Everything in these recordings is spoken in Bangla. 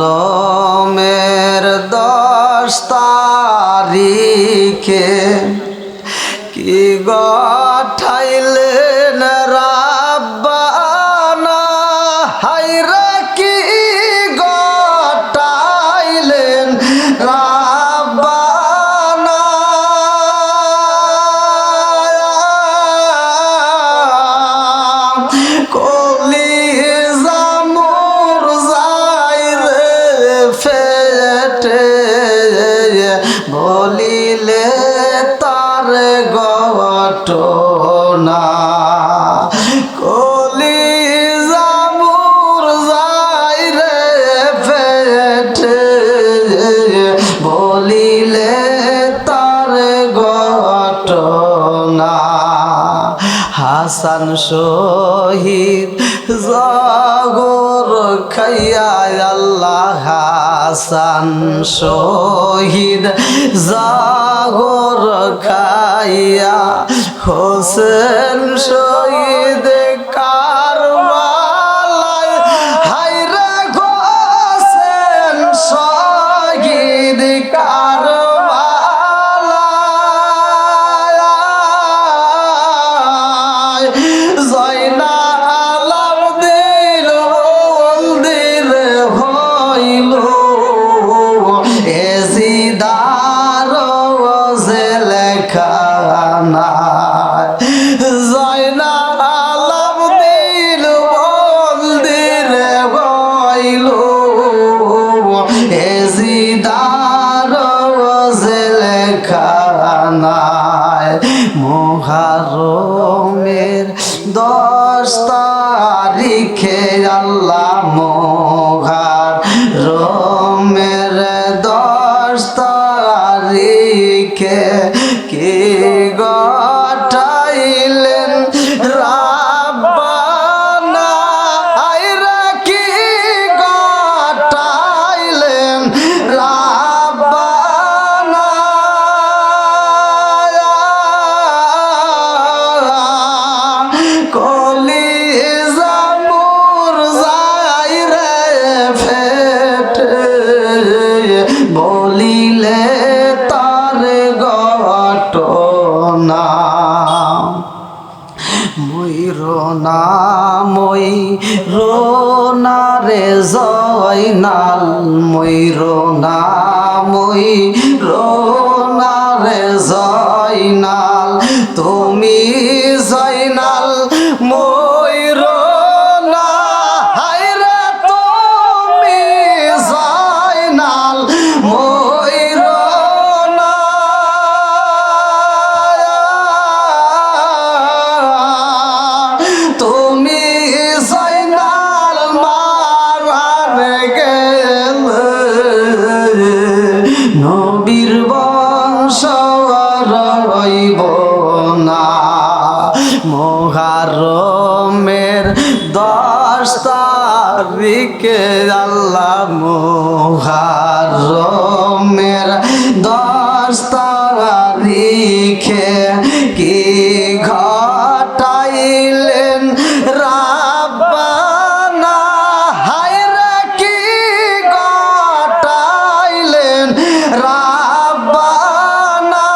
মুহররমের 10 তারিখে কি গঠাইলেন রাব্বানা, হায়রে কি গঠাইলেন রাব্বানা। কলিজা মোর যায় রে ফেটে, বলিলে তার ঘটনা। কলিজা মোর যায় রে ফেটে, বলিলে তার ঘটনা। হাসান শহীদ জগর খাইয়া আল্লাহ, হাসান শহীদ জগর খাইয়া, হোসেন শহীদ কারবালায়, হায়রে হোসেন শহীদ কারবালায়, জয়নাল আবদিন মন্দির হইল, এজিদার জেলখানা। জয়নাল আবদিন মন্দির হইল, এজিদার জেলখানায়। মুহররমের 10 তারিখে আল্লাহ, মুহররমের 10 তারিখে কি গঠাইলেন রাব্বানা, হায়রে কি গঠাইলেন রাব্বানা। কলিজা মোর যায় রে ফেটে, বলিলে তার ঘটনা। ময়ূরনা ময়ূরনা রে জয়নাল, ময়ূরনা ময়ূরনা রে জয়নাল, তুমি জয়নাল ময়ূরনা, হায়রে তুমি জয়নাল ময়ূরনা। তুমি জয়নাল মারা গেলে, নবীর বংশ রইব না। মুহররমের 10 তারিখে আল্লাহ, মুহররমের 10 তারিখে কি ঘটাইলেন রাব্বানা, হায়রে কি ঘটাইলেন রাব্বানা।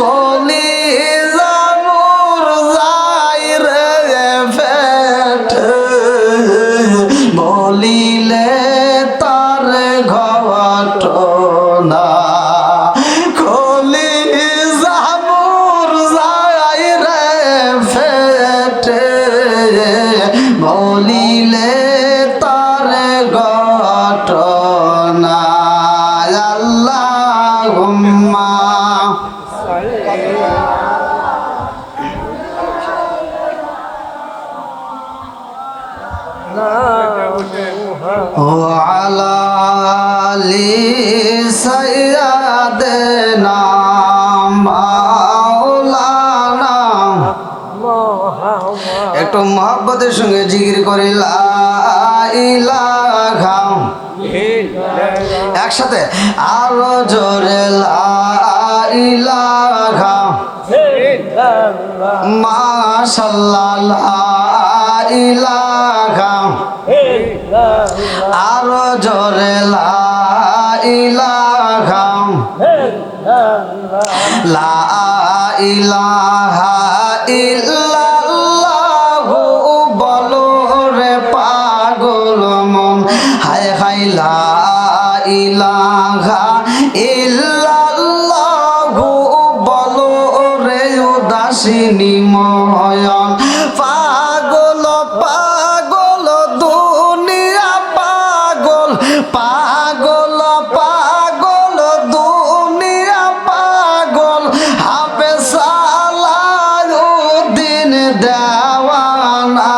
কলিজা মোর যায় রে ফেটে, বলিলে তার ঘটনা। কলিজা মোর যায় রে ফেটে, বলিলে তার ঘটনা। আল্লাহুম্মা ওয়ালা আলি সাইয়্যিদিনা মাওলানা। একটু মহব্বতের সঙ্গে জিকির করে লা ইলাহা, একসাথে আরো জোরে লা ইলাহা মাশাআল্লাহ লা ইলাহা আরো জোরে লা ইলাহা লা ইলাহা ইল্লাল্লাহু বলো রে পাগল মন হায় হায় লা ইলাহা ইল্লাল্লাহু বলো রে উদাসিনী ময়ন পাগল পাগল দুনিয়া পাগল পাগল পাগল দুনিয়া পাগল হাফেজ সালাউদ্দিন দেওয়ানা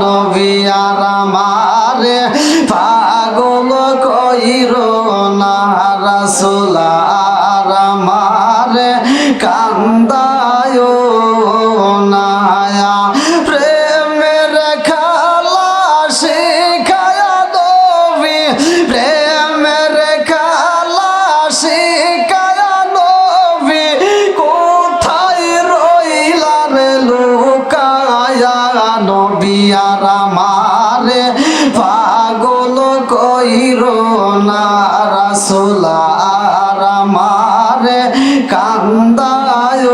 নবী আর আমারে পাগল কইরো না রাসূল আর আমারে কান্দায় না প্রেমের খেলা শিখায়া নবী প্রেমের খেলা শিখায়া নবী কোথায় রইলা রে লুকায়া নবী আর আমারে পাগল কইরো না রাসূল আর আমারে কান্দায়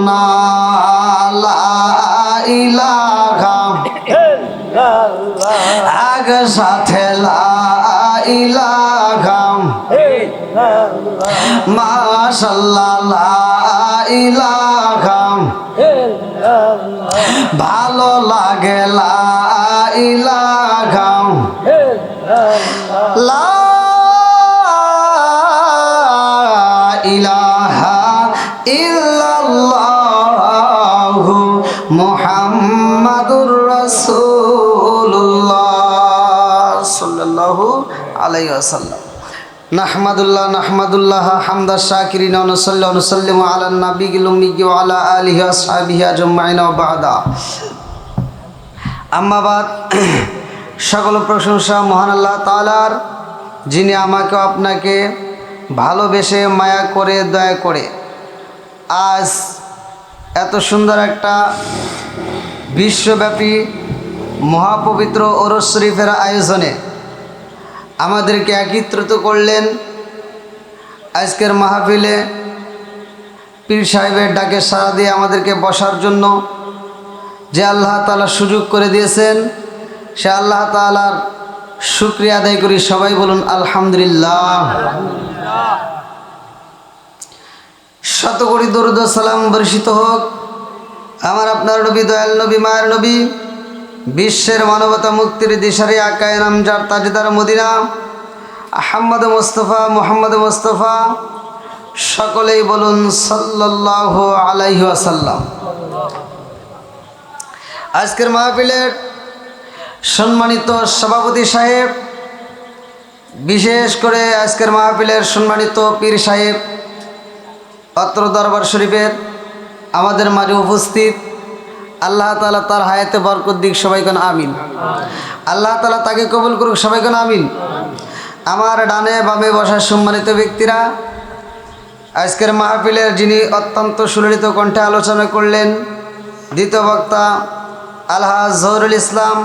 না লা ইলাহা আগ সাথে লা ইলাহা মাশাআল্লাহ লা ইলাহা ভালো লাগে লা ইলাহা লা ইলাহা ইল্লাল্লাহু মুহাম্মাদুর রাসূলুল্লাহ সাল্লাল্লাহু আলাইহি ওয়াসাল্লাম নাহমাদুল্লাহ হামদা শাকিরিন ওয়া নুসাল্লি ওয়া নুসাল্লিমু আলা নাবিয়িল উম্মি ওয়া আলা আলিহি ওয়া আসহাবিহি আজমাইন ওয়া বা'দা আম্মা বাদ সকল প্রশংসা মহান আল্লাহ তাআলার যিনি আমাকে আপনাকে ভালোবেসে মায়া করে দয়া করে আজ এত সুন্দর একটা বিশ্বব্যাপী মহাপবিত্র ওরস শরীফের আয়োজনে আমাদেরকে একত্রিত করলেন। আজকের মাহফিলে পীর সাহেবের ডাকে সাড়া দিয়ে আমাদেরকে বসার জন্য যে আল্লাহ তাআলা সুযোগ করে দিয়েছেন সে আল্লাহ তাআলার শুকরিয়া আদায় করি। সবাই বলুন আলহামদুলিল্লাহ। শত কোটি দরুদ ও সালাম বর্ষিত হোক আমার আপনার নবী দয়াল নবী মায়ের নবী বিশ্বের মানবতা মুক্তির দিশারি আকায়ে নামজার তাজদার মদিনা আহমদ মুস্তফা সকলেই বলুন সাল্লাল্লাহু আলাইহি ওয়াসাল্লাম। আজকের মাহফিলের সম্মানিত সভাপতি সাহেব, বিশেষ করে আজকের মাহফিলের সম্মানিত পীর সাহেব, অত্র দরবার শরীফের আমাদের মাঝে উপস্থিত, আল্লাহ তাআলা তার হায়াতে বরকত দিক, সবাই কোন আমিন। আল্লাহ তাআলা তাকে কবুল করুক, সবাই কোন আমিন। আমার ডানে বামে বসা সম্মানিত ব্যক্তিরা, আজকের মাহফিলের যিনি অত্যন্ত সুললিত কণ্ঠে আলোচনা করলেন, দ্বিতীয় বক্তা আলহাজ জহুরুল ইসলাম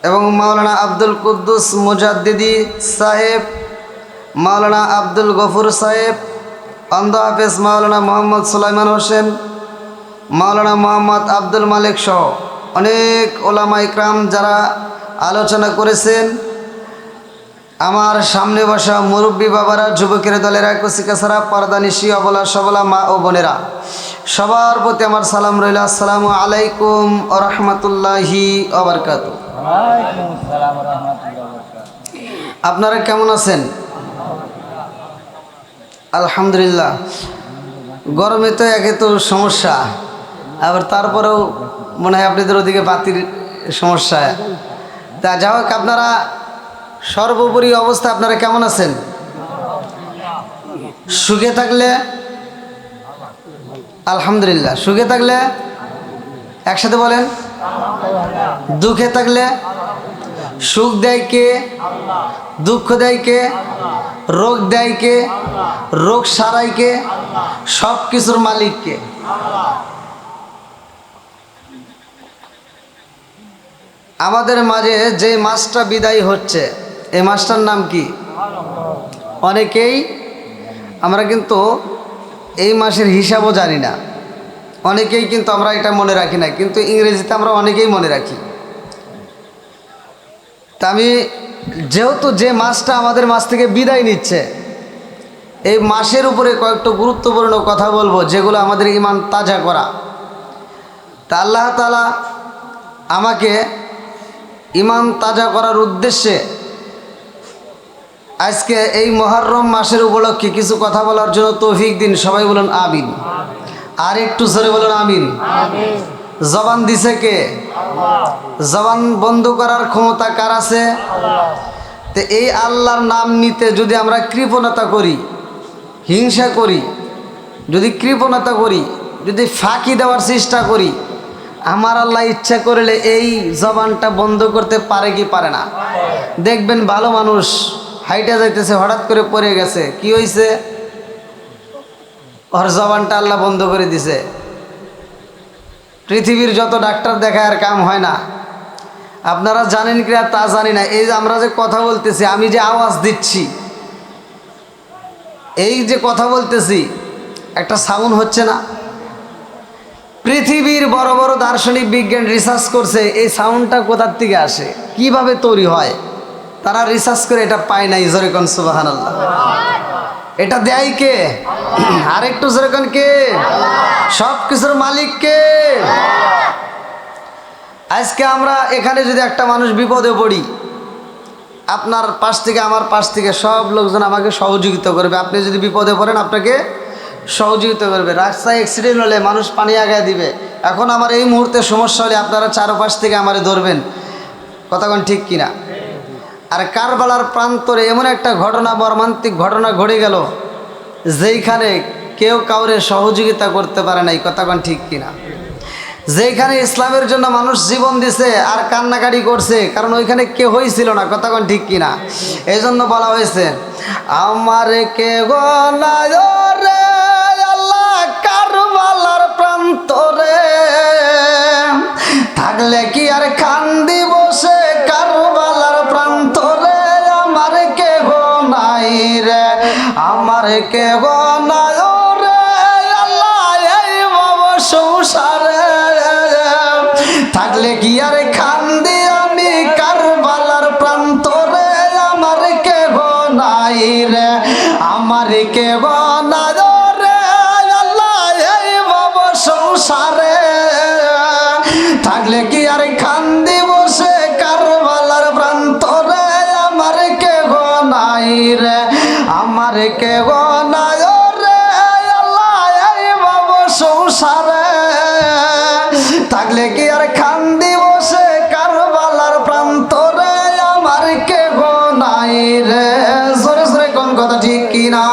এবং মাওলানা আব্দুল কুদ্দুস মুজাদ্দিদি সাহেব, মাওলানা আব্দুল গফুর সাহেব, অন্ধ হাফেজ মাওলানা মোহাম্মদ সুলাইমান হোসেন, মাওলানা মোহাম্মদ আব্দুল মালিক সহ অনেক ওলামা ইকরাম যারা আলোচনা করেছেন, আমার সামনে বসা মুরব্বী বাবারা, যুবকের দলেরা, কচিকাছাড়া, পর্দানিশি, অবলা সবলা মা ও বোনেরা, সবার প্রতি আমার সালাম রইল। আসসালামু আলাইকুম ওয়া রাহমাতুল্লাহি ওয়া বারাকাতুহু। আপনারা কেমন আছেন? আলহামদুলিল্লাহ। গরমে তো একে তো সমস্যা, আবার তারপরেও মনে হয় আপনাদের ওদিকে বাতির সমস্যা। তা যা হোক, আপনারা সর্বোপরি অবস্থা আপনারা কেমন আছেন? সুখে থাকলে আলহামদুলিল্লাহ, সুখে থাকলে একসাথে বলেন, দুঃখে থাকলে সুখ দেয় কে? দুঃখ দেয় কে? রোগ দেয় কে? রোগ সারায় কে? সব কিছুর মালিক কে? আমাদের মাঝে যে মাসটা বিদায় হচ্ছে এই মাসটার নাম কি? অনেকেই আমরা কিন্তু এই মাসের হিসাবও জানি না, অনেকেই কিন্তু আমরা এটা মনে রাখি না, কিন্তু ইংরেজিতে আমরা অনেকেই মনে রাখি। তা আমি যেহেতু যে মাসটা আমাদের মাস থেকে বিদায় নিচ্ছে এই মাসের উপরে কয়েকটা গুরুত্বপূর্ণ কথা বলবো যেগুলো আমাদের ঈমান তাজা করা। তা আল্লাহ তাআলা আমাকে ঈমান তাজা করার উদ্দেশ্যে আজকে এই মুহররম মাসের উপলক্ষে কিছু কথা বলার জন্য তৌফিক দিন। সবাই বলুন আমিন। আর একটু জোরে বলুন আমিন। জবান দিছে কে? জবান বন্ধ করার ক্ষমতা কার আছে? তো এই আল্লাহর নাম নিতে যদি আমরা কৃপণতা করি, হিংসা করি, যদি কৃপণতা করি, যদি ফাঁকি দেওয়ার চেষ্টা করি, আমার আল্লাহ ইচ্ছা করলে এই জবানটা বন্ধ করতে পারে কি পারে না? দেখবেন ভালো মানুষ হাইটা যাইতেছে, হঠাৎ করে পড়ে গেছে, কি হয়েছে? ওর জবানটা আল্লাহ বন্ধ করে দিছে। পৃথিবীর যত ডাক্তার দেখায় আর কাম হয় না। আপনারা জানেন কি তা জানি না, এই যে আমরা যে কথা বলতেছি, আমি যে আওয়াজ দিচ্ছি, এই যে কথা বলতেছি একটা সাউন্ড হচ্ছে না? পৃথিবীর বড় বড় দার্শনিক বিজ্ঞান রিসার্চ করছে এই সাউন্ডটা কোথার থেকে আসে, কিভাবে তৈরি হয়, তারা রিসার্চ করে এটা পায় নাই। জোরে কোন সুবহানাল্লাহ। এটা দেয় কে? আরেকটু জোরে কোন কে? সব কিছুর মালিক কে? আজকে আমরা এখানে যদি একটা মানুষ বিপদে পড়ি, আপনার পাশ থেকে আমার পাশ থেকে সব লোকজন আমাকে সহযোগিতা করবে। আপনি যদি বিপদে পড়েন আপনাকে সহযোগিতা করবে। রাস্তায় অ্যাক্সিডেন্ট হলে মানুষ পানি আগায় দিবে। এখন আমার এই মুহূর্তে সমস্যা হলে আপনারা চারপাশ থেকে আমারে ধরবেন। কথাক্ষণ ঠিক কিনা? আর কারবালার প্রান্তরে এমন একটা ঘটনা, মর্মান্তিক ঘটনা ঘটে গেল যেইখানে কেউ কাউরে সহযোগিতা করতে পারে নাই। কথাক্ষণ ঠিক কিনা? যেখানে ইসলামের জন্য মানুষ জীবন দিছে আর কান্নাকাটি করছে, কারণ ওইখানে কেউই ছিল না। কথাক্ষণ ঠিক কিনা? এই জন্য বলা হয়েছে আমার কে গনায় রে আল্লাহ কারবালার প্রান্তরে, থাকলে কি আর কান্দি বসে কারবালার প্রান্তরে, আমার কে গনাই রে, আমার কে গনায় রে আল্লাহ এই বাবা সংসারে, থাকলে কি আর কান্দি আমি কারবালার প্রান্তরে, আমার কে গনাই রে, আমার কে গনায় রে আল্লাহ এই বাবা সংসারে, থাকলে কি আর কান্দি বসে কারবালার প্রান্তরে, আমার কে গনাই রে, আমার কে গনায় রে আল্লাহ এই বাবা সংসারে, থাকলে কি আর কান্দি বসে কারবালার প্রান্তরে, আমার কে গনাই রে। জোরে জোরে কোন কথা ঠিক কিনা?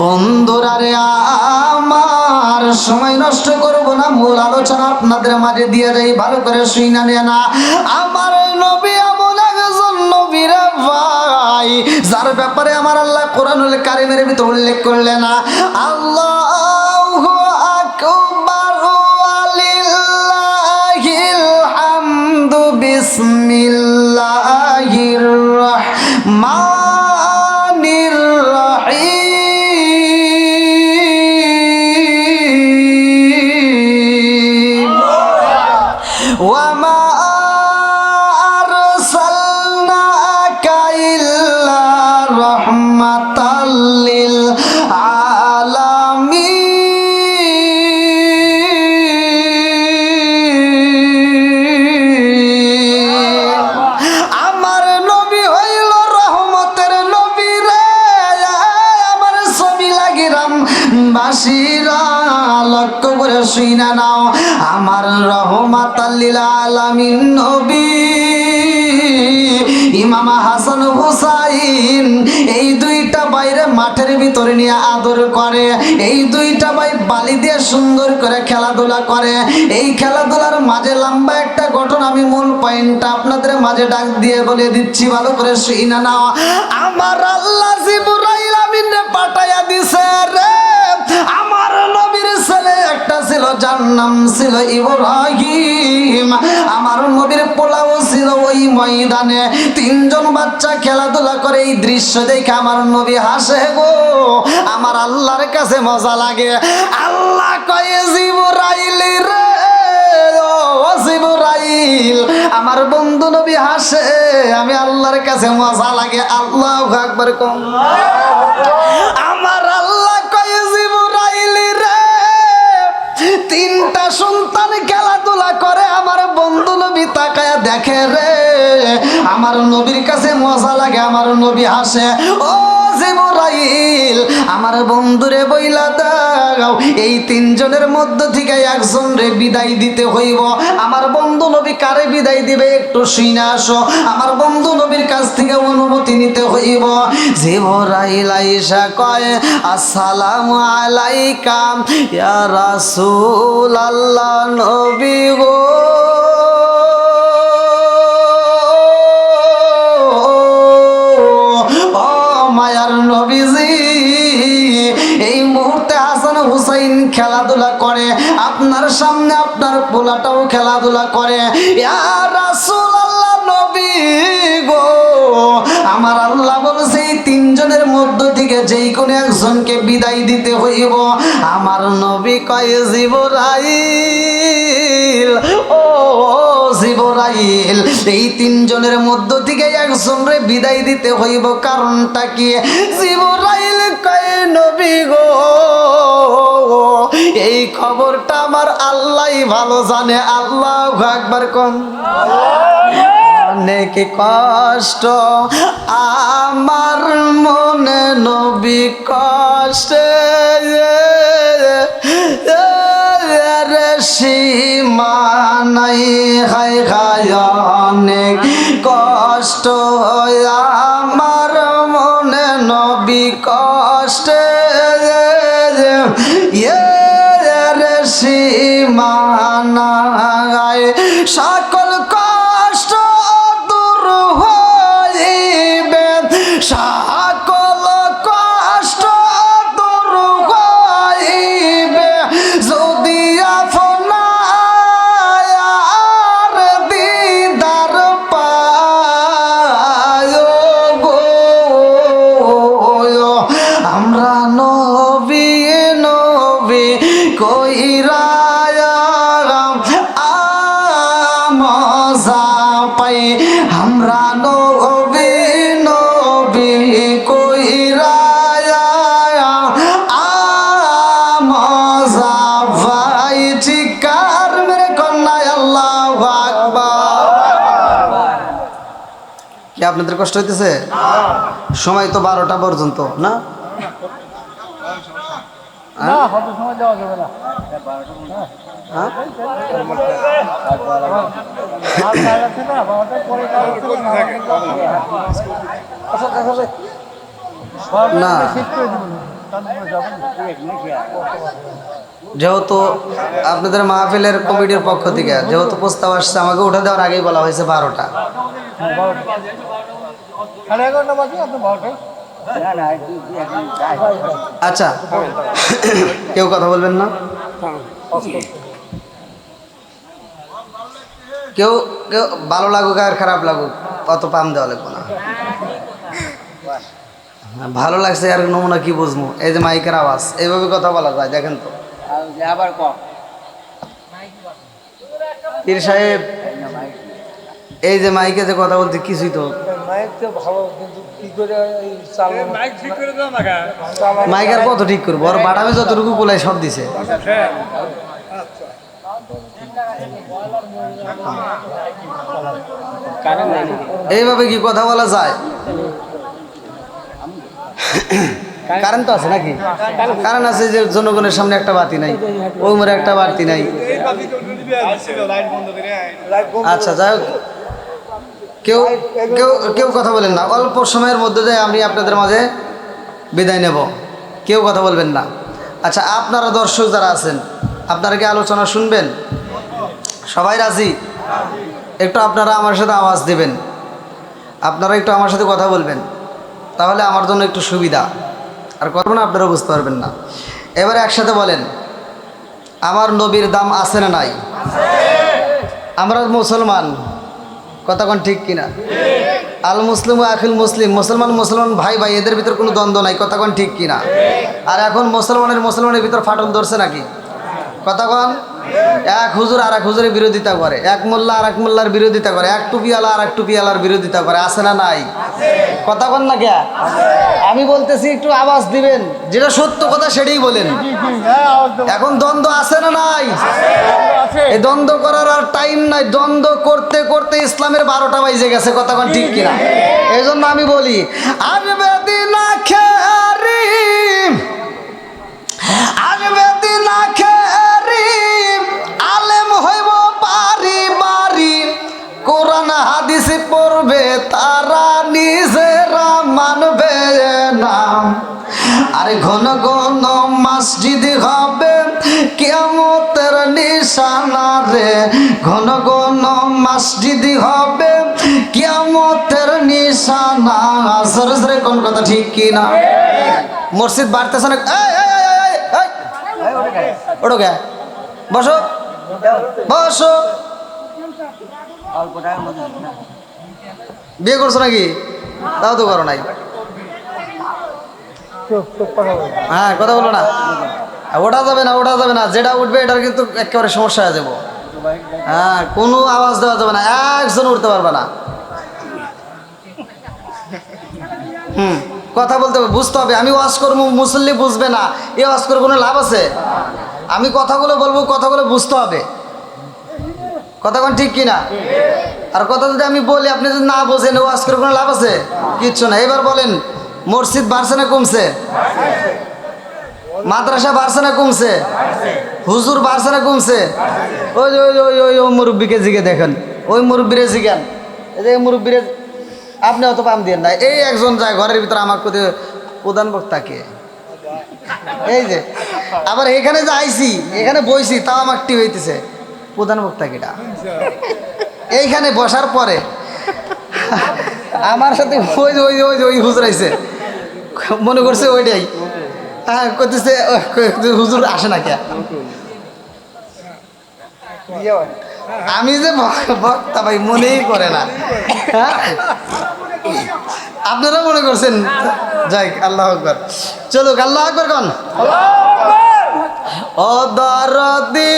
বন্ধুরা রে আমার সময় নষ্ট করব না, মূল আলোচনা আপনাদের মাঝে দিয়ে যাই, ভালো করে শুইনা নিয়ে না। আমার নবী এমন একজন নবী রে ভাই, যার ব্যাপারে আমার আল্লাহ কোরআনুল কারীমের ভিতর উল্লেখ করলেন না, আল্লাহু আকবার ওয়ালিল্লাহিল হামদু বিসমিল্লাহির রাহমানির রাহিম, ওয়া মা আরসালনাকা ইল্লা রাহমাতাল লিল আলামিন। আমার নবী হইল রহমতের নবী রে, আমার ছবি লাগিরাম বাসিরা লক্ষ্য করে শুইনা নাও, আমার রহমাতাল লিল আলামিন নবী। ইমাম হাসান হুসাইন এই দুইটা বাইরে মাঠের ভিতরে নিয়ে আদর করে। এই দুইটা ভাই বালি দিয়ে সুন্দর করে খেলাধুলা করে। এই খেলাধুলার মাঝে লম্বা একটা ঘটনা, আমি মূল পয়েন্টটা আপনাদের মাঝে ডাক দিয়ে বলে দিচ্ছি, ভালো করে শুইনা নাও। আমার আল্লাহ জিবরাইল আমিনরে পাঠাইয়া দিছে রে। আমার নবীর ছেলে একটা ছিল, যার নাম ছিল ইব্রাহিম। আমার নবীর পোলাও ছিল ওই ময়দানে। তিনজন বাচ্চা খেলাধুলা করে। এই দৃশ্য দেখে আমার নবী হাসে গো। আমার আল্লাহর কাছে মজা লাগে। আল্লাহ কয়ে জিবরাইল রে, ও জিবরাইল, আমার বন্ধু নবী হাসে, আমি আল্লাহর কাছে মজা লাগে। আল্লাহু আকবার কম। আমার আল্লাহ কয়ে জিবরাইল রে, তিনটা সন্তান খেলাধুলা করে, আমার বন্ধু নবী তাকায়া দেখে রে, আমার নবীর কাছে মজা লাগে, আমার নবী হাসে। ও জিবরাইল, আমার বন্ধুরে বইলা দাও, এই তিনজনের মধ্য থেকে একজন রে বিদায় দিতে হইব। আমার বন্ধু নবী কারে বিদায় দিবে একটু শুনে আসো। আমার বন্ধু নবীর কাছ থেকে অনুমতি নিতে হইব। জিবরাইল আইসা কয়, আসসালামু আলাইকা ইয়া রাসূলুল্লাহ, নবী গো। মায়ার নবীজি, এই মুহূর্তে হাসান হুসাইন খেলাধুলা করে, আপনার সামনে আপনার পোলাটাও খেলাধুলা করে। ইয়া রাসূলুল্লাহ, নবী গো, আমার আল্লাহ বলছে এই তিনজনের মধ্য থেকে যেই কোনো একজনকে বিদায় দিতে হইব। আমার নবী কয়, জিবরাইল, ও জিবরাইল, এই তিনজনের মধ্য থেকে একজনরে বিদায় দিতে হইব, কারণটা কি? জিবরাইল কয়, নবী গো, এই খবরটা আমার আল্লাহই ভালো জানে। আল্লাহু আকবার কোন। অনেক কষ্ট আমার মনে নবী কষ্টে সীমা নাই, হায় হায় অনেক কষ্ট আমার মনে নবী কষ্টে সীমা নাই। সকল কষ্ট দূর হইবে, সকল কষ্ট দূর হইবে, যদি আপনার দিদার পায় গো। আমরা নবী নবী কইরা মজা পাই, আমরা নবী নবী কইরা মজা পাই। চিৎকার মেরে কন্যায় আল্লাহু আকবার। কি আপনাদের কষ্ট হইতেছে? সময় তো 12টা পর্যন্ত না? সময় দেওয়া যাবে না। না, যেহেতু আপনাদের মাহফিলের কমিটির পক্ষ থেকে যেহেতু প্রস্তাব আসছে, আমাকে উঠে দেওয়ার আগেই বলা হয়েছে 12টা। আচ্ছা, কেউ কথা বলবেন না? কেউ কেউ ভালো লাগুক আর খারাপ লাগুক, অত পাম দেওয়া লাগবে না। ভালো লাগছে আর নমুনা কি বুঝবো? এই যে মাইকের আওয়াজ, এইভাবে কথা বলা যায়, দেখেন তো। পীর সাহেব, এই যে মাইকে যে কথা বলতে কিছুই তো মাইক আর কত ঠিক করবো? আর বাড়াবে যতটুকু গোলায় সব দিছে। এইভাবে কি কথা বলা যায়? কারেন্ট তো আছে নাকি? কারেন্ট আছে, যে জনগণের সামনে একটা বাতি নাই, ওই মোড়ে একটা বাতি নাই। আচ্ছা, যাই হোক, কেউ কেউ কেউ কথা বলেন না। অল্প সময়ের মধ্যে দিয়ে আমি আপনাদের মাঝে বিদায় নেব, কেউ কথা বলবেন না। আচ্ছা, আপনারা দর্শক যারা আছেন, আপনারা কি আলোচনা শুনবেন? সবাই রাজি? একটু আপনারা আমার সাথে আওয়াজ দেবেন, আপনারা একটু আমার সাথে কথা বলবেন, তাহলে আমার জন্য একটু সুবিধা। আর কথা না আপনারা বুঝতে পারবেন না। এবারে একসাথে বলেন, আমার নবীর দাম আছে না নাই? আমরা মুসলমান, কথা কোন ঠিক কিনা? আল মুসলিম ও আখিল মুসলিম, মুসলমান মুসলমান ভাই ভাই, এদের ভিতর কোনো দ্বন্দ্ব নাই, কথা কোন ঠিক কিনা? আর এখন মুসলমানের ভিতর ফাটল ধরছে নাকি? কথা কোন? এক হুজুর আর এক হুজুরের বিরোধিতা করে, এক মোল্লা আর এক মোল্লার বিরোধিতা করে, এক টুপিওয়ালা আর এক টুপিওয়ালার বিরোধিতা করে, আছে না নাই? কথা কোন না কে? আমি বলতেছি একটু আওয়াজ দিবেন, যেটা সত্য কথা সেটাই বলেন। এখন দ্বন্দ্ব আছে না নাই? এই দ্বন্দ্ব করার আর টাইম নাই, দ্বন্দ্ব করতে করতে ইসলামের 12টা বাজে গেছে, কথা কোন ঠিক কিনা? এই জন্য আমি বলি, আসবে দিন আখেরি, আসবে দিন আখেরি, আলেম হইব বাড়ি বাড়ি, কোরআন হাদিস পড়বে তারা, নিজেরা মানবে না। আরে ঘন ঘন মসজিদ হবে কিয়ামতের নিশানা রে, ঘন ঘন মসজিদ হবে কিয়ামতের নিশানা। সরসরে কোন কথা ঠিক কি না? মসজিদ বাড়তেছে না? ওঠো গে, বসো বসো। বিয়ে করছো নাকি? তাও তো করো নাই। হ্যাঁ, কথা বলো না, ওঠা যাবে না, ওঠা যাবে না, যেটা উঠবে এটার কিন্তু একেবারে সমস্যা হয়ে যাবো। হ্যাঁ, কোনো আওয়াজ দেওয়া যাবে না, একজন উঠতে পারবে না। কথা বলতে হবে, বুঝতে হবে। আমি ওয়াজ করবো, মুসল্লি বুঝবে না, এ ওয়াজ করে কোনো লাভ আছে? আমি কথাগুলো বলবো, কথাগুলো বুঝতে হবে, কথা কোন ঠিক কিনা? আর কথা যদি আমি বলি, আপনি যদি না বোঝেন, ওয়াজ করে কোনো লাভ আছে? কিচ্ছু না। এবার বলেন, মসজিদ বাড়ছে না কমছে? মাদ্রাসা বাড়ছে না কমছে? হুজুর বাড়ছে না কমছে? ওই ওই ওই ওই ওই মুরব্বীকে জিগে দেখেন, ওই মুরব্বীরে জিগান, এই মুরব্বীরে আপনি অত পাম দিয়ে না। এই একজন যায় ঘরের ভিতরে, আমার কোথায় প্রধান বক্তাকে, এই যে আবার এখানে যে আইসি, এখানে বইছি, তাও আমার টি হইতেছে প্রধান বক্তা কেটা। এইখানে বসার পরে আমার সাথে ওই ওই ওই ওই হুজুর আইছে, মনে করছে ওইটাই। হ্যাঁ, করতেছে হুজুর আসে না কে? আমি যে বক্তা ভাই মনেই করে না। হ্যাঁ, আপনারা মনে করছেন? যাই, আল্লাহ আকবার, চলুক, আল্লাহ আকবার কোন। ও দরদি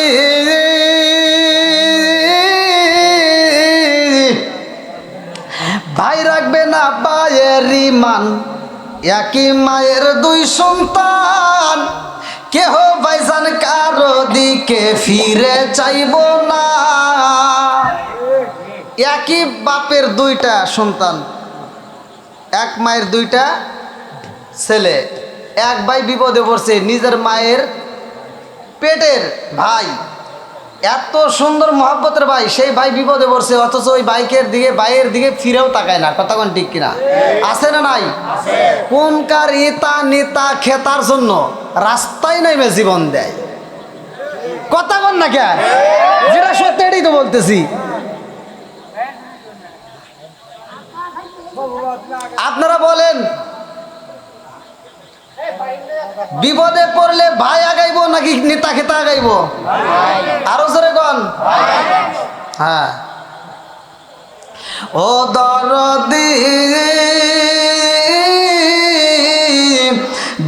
ভাই রাখবে না ভাইয়ের ইমান, একই মায়ের দুই সন্তান, কেহ ভাইজান কারো দিকে ফিরে চাইব না। একই বাপের দুইটা সন্তান, এক মায়ের দুইটা ছেলে, এক ভাই বিপদে পড়ছে, নিজের মায়ের পেটের ভাই, এত সুন্দর মহব্বতের ভাই, সেই ভাই বিপদে পড়ছে, অথচ ওই ভাইয়ের দিকে ফিরেও তাকায় না, কথা কোন ঠিক কিনা? আছে না নাই? কোনকার ইতা নিতা খেতার জন্য রাস্তায় নেমে জীবন দেয়, কথা কোন না কে? যেটা সত্যি এটাই তো বলতেছি। আপনারা বলেন, বিপদে পড়লে ভাই আগাইবো নাকি নেতা খেতা আগাইবো? আরো জোরে কোন। হ্যাঁ, ও দরদি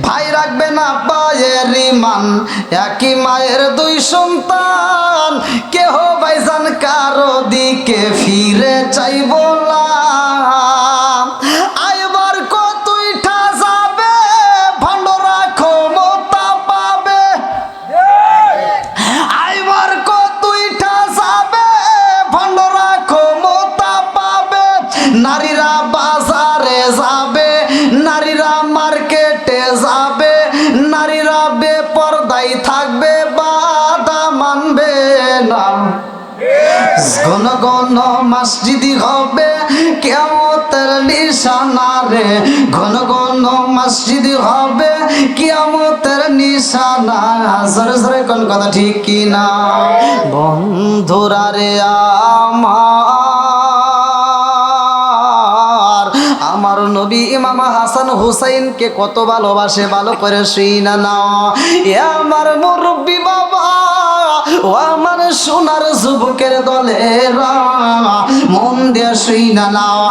ভাই রাখবে না ভাইয়ের ইমান, একই মায়ের দুই সন্তান, কেহ ভাইজান কারো দিকে ফিরে চাইব না। আইবার কতইটা যাবে, ভান্ডরা ক্ষমতা পাবে, আইবার কতইটা যাবে, ভান্ডরা ক্ষমতা পাবে। নারীরা বাজারে যাবে, নারীরা মার্কেটে যাবে, নারীরা বেপরদাই থাকবে, বাধা মানবে না। ঘন ঘন মসজিদি হবে কিয়ামতের নিশানা রে, ঘন ঘন মসজিদি হবে কিয়ামতের নিশানা। জোরে জোরে কোন কথা ঠিক কি না? বন্ধুরা রে আমার নবী ইমাম হাসান হুসাইনকে কত ভালোবাসে, ভালো করে শুইনা নাও। এ আমার মুরব্বী বাবা, ও আমার সোনার যুবকের দলেরা, মন দিয়ে শুইনা নাও।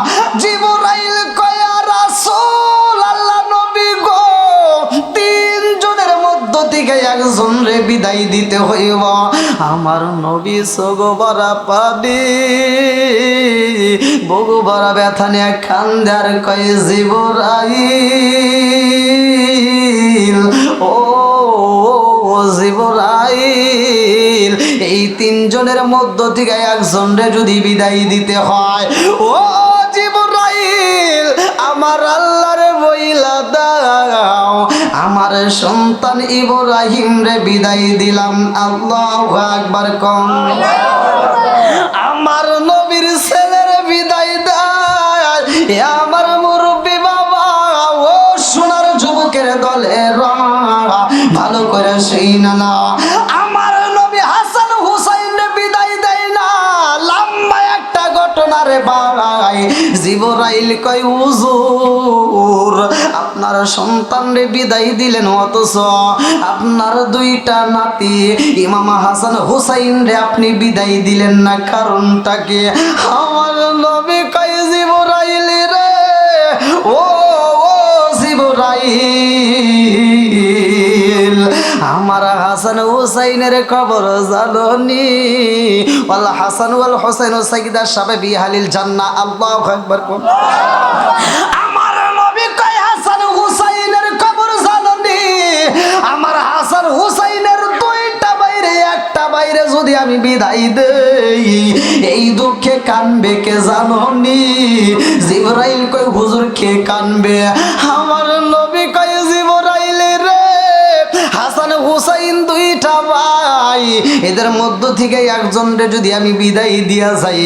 জিবরাইল কয়া রাসূল আল্লাহ নবী গো, তিনজনের মধ্য থেকে একজন রে বিদায় দিতে হইব। আমার নবী সগোবরা পাবি বগুবরা ব্যথা নিয়ে কান্দার কয় জিবরাইল, ও জিবরাইল, এই তিনজনের মধ্য থেকে একজন রে যদি বিদায় দিতে হয়, ও জিবরাইল আমার আল্লাহর বইলা দাও, আমার সন্তান ইব্রাহিম রে বিদায় দিলাম। আল্লাহু আকবার কম। আমার নবীর ছেলের বিদায় দেয়, আমার মুরব্বী বাবা, ও সোনার যুবকের দলের ভালো করে শুইনা না। আমার নবী হাসান হুসাইন রে বিদায় দেয় না, লম্বা একটা ঘটনা রে ভাই। জিবরাইল কয় হুজুর আপনার সন্তান রে বিদায় দিলেন, অথচ আপনার দুইটা নাতি ইমাম হাসান হুসাইন রে আপনি বিদায় দিলেন না, কারণটা কি? আমার নবী কয় জিবরাইল রে, ও জিবরাইল, আমার হাসান হুসাইনের খবর জানোনি? ওয়াল হাসান ওয়াল হুসাইন সাইয়্যিদা শাবাবি আহলিল জান্নাহ। আল্লাহু আকবার। আমার নবী কয় হাসান হুসাইনের খবর জানোনি? আমার হাসান হুসাইনের দুইটা বাইরে একটা বাইরে যদি আমি বিদায় দেই, এই দুঃখে কানবে কে জানোনি? জিবরাইল কয় হুজুর কে কানবে? আমার নবী কয় জিবরাইল রে, হাসান হুসাইন দুইটা ভাই, এদের মধ্য থেকে একজন রে যদি আমি বিদায় দিয়া যাই,